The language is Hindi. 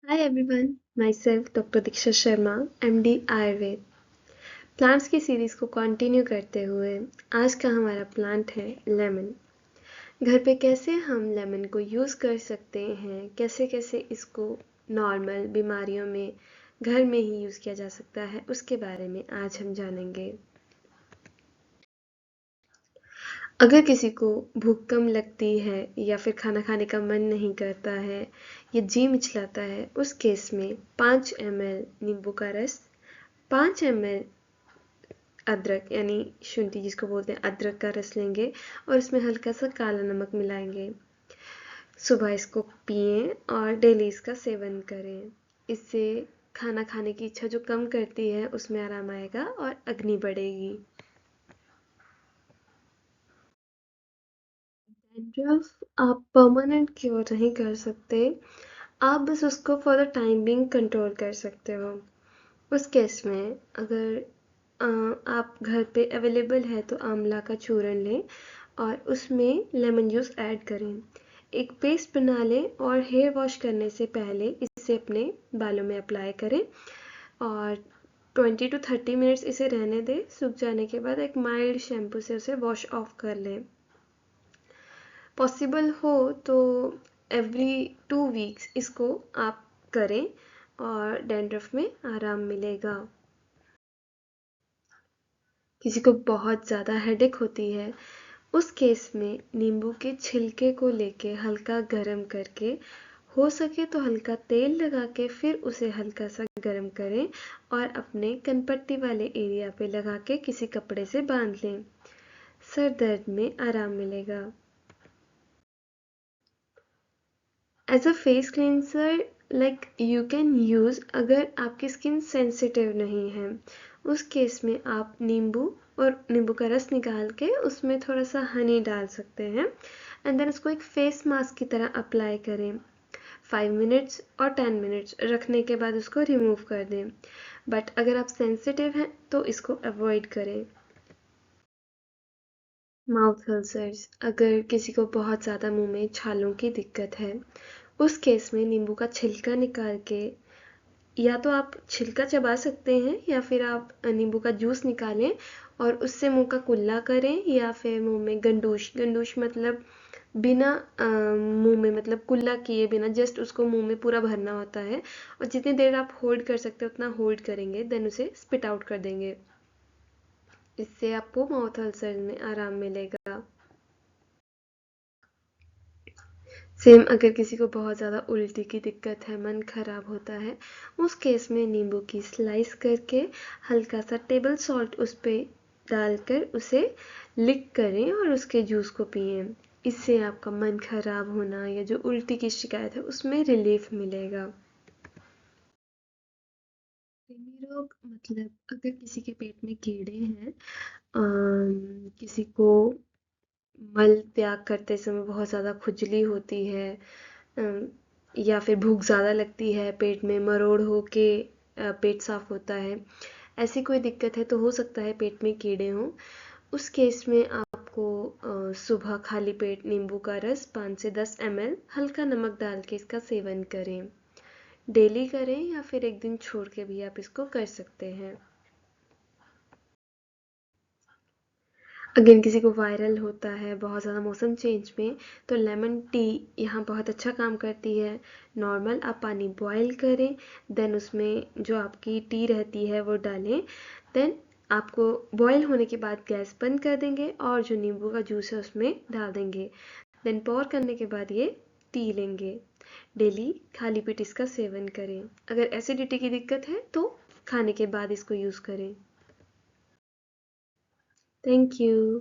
Hi everyone, myself Dr. Diksha Sharma, MD Ayurveda. Plants की सीरीज को कंटिन्यू करते हुए आज का हमारा प्लांट है लेमन। घर पे कैसे हम लेमन को यूज़ कर सकते हैं, कैसे कैसे इसको नॉर्मल बीमारियों में घर में ही यूज़ किया जा सकता है, उसके बारे में आज हम जानेंगे। अगर किसी को भूख कम लगती है या फिर खाना खाने का मन नहीं करता है या जी मिचलाता है, उस केस में 5 ml नींबू का रस, 5 ml अदरक यानी शुंठी जिसको बोलते हैं अदरक का रस लेंगे और इसमें हल्का सा काला नमक मिलाएंगे। सुबह इसको पिएं और डेली इसका सेवन करें। इससे खाना खाने की इच्छा जो कम करती है उसमें आराम आएगा और अग्नि बढ़ेगी। डैंड्रफ आप परमानेंट क्योर नहीं कर सकते, आप बस उसको for the time being control कर सकते हो। उस केस में अगर आप घर पे अवेलेबल है तो आंवला का चूरन लें और उसमें लेमन जूस ऐड करें। एक पेस्ट बना लें और हेयर वॉश करने से पहले इसे अपने बालों में अप्लाई करें और 20 to 30 मिनट्स इसे रहने दें। सूख जाने के बाद एक माइल्ड शैम्पू से उसे वॉश ऑफ कर लें। पॉसिबल हो तो एवरी 2 वीक्स इसको आप करें और डैंड्रफ में आराम मिलेगा। किसी को बहुत ज़्यादा हेडेक होती है, उस केस में नींबू के छिलके को लेके हल्का गरम करके, हो सके तो हल्का तेल लगा के फिर उसे हल्का सा गरम करें और अपने कनपट्टी वाले एरिया पे लगा के किसी कपड़े से बांध लें। सर दर्द में आराम मिलेगा। As a face cleanser like you can use, अगर आपकी स्किन सेंसिटिव नहीं है उस केस में आप नींबू और नींबू का रस निकाल के उसमें थोड़ा सा हनी डाल सकते हैं एंड देन उसको एक फेस मास्क की तरह अप्लाई करें। 5 मिनट्स और 10 मिनट्स रखने के बाद उसको रिमूव कर दें। बट अगर आप सेंसिटिव हैं तो इसको अवॉइड करें। माउथ अल्सर्स, अगर किसी को बहुत ज़्यादा मुंह में छालों की दिक्कत है उस केस में नींबू का छिलका निकाल के, या तो आप छिलका चबा सकते हैं या फिर आप नींबू का जूस निकालें और उससे मुंह का कुल्ला करें, या फिर मुंह में गंडूश गंडूश मतलब बिना मुंह में मतलब कुल्ला किए बिना जस्ट उसको मुंह में पूरा भरना होता है और जितनी देर आप होल्ड कर सकते हो उतना होल्ड करेंगे, देन उसे स्पिट आउट कर देंगे। इससे आपको माउथ अल्सर में आराम मिलेगा। सेम अगर किसी को बहुत ज़्यादा उल्टी की दिक्कत है, मन खराब होता है, उस केस में नींबू की स्लाइस करके हल्का सा टेबल सॉल्ट उस पे डालकर उसे लिक करें और उसके जूस को पिएं। इससे आपका मन खराब होना या जो उल्टी की शिकायत है उसमें रिलीफ मिलेगा। कृमि रोग मतलब अगर किसी के पेट में कीड़े हैं, किसी को मल त्याग करते समय बहुत ज़्यादा खुजली होती है, अम, या फिर भूख ज़्यादा लगती है, पेट में मरोड़ हो के पेट साफ होता है, ऐसी कोई दिक्कत है तो हो सकता है पेट में कीड़े हों। उस केस में आपको सुबह खाली पेट नींबू का रस 5 से 10 ml हल्का नमक डाल के इसका सेवन करें। डेली करें या फिर एक दिन छोड़ के भी आप इसको कर सकते हैं। अगेन किसी को वायरल होता है बहुत ज़्यादा मौसम चेंज में, तो लेमन टी यहाँ बहुत अच्छा काम करती है। नॉर्मल आप पानी बॉयल करें, देन उसमें जो आपकी टी रहती है वो डालें, देन आपको बॉयल होने के बाद गैस बंद कर देंगे और जो नींबू का जूस है उसमें डाल देंगे, देन पॉर करने के बाद ये टी लेंगे। डेली खाली पेट इसका सेवन करें। अगर एसिडिटी की दिक्कत है तो खाने के बाद इसको यूज़ करें। Thank you.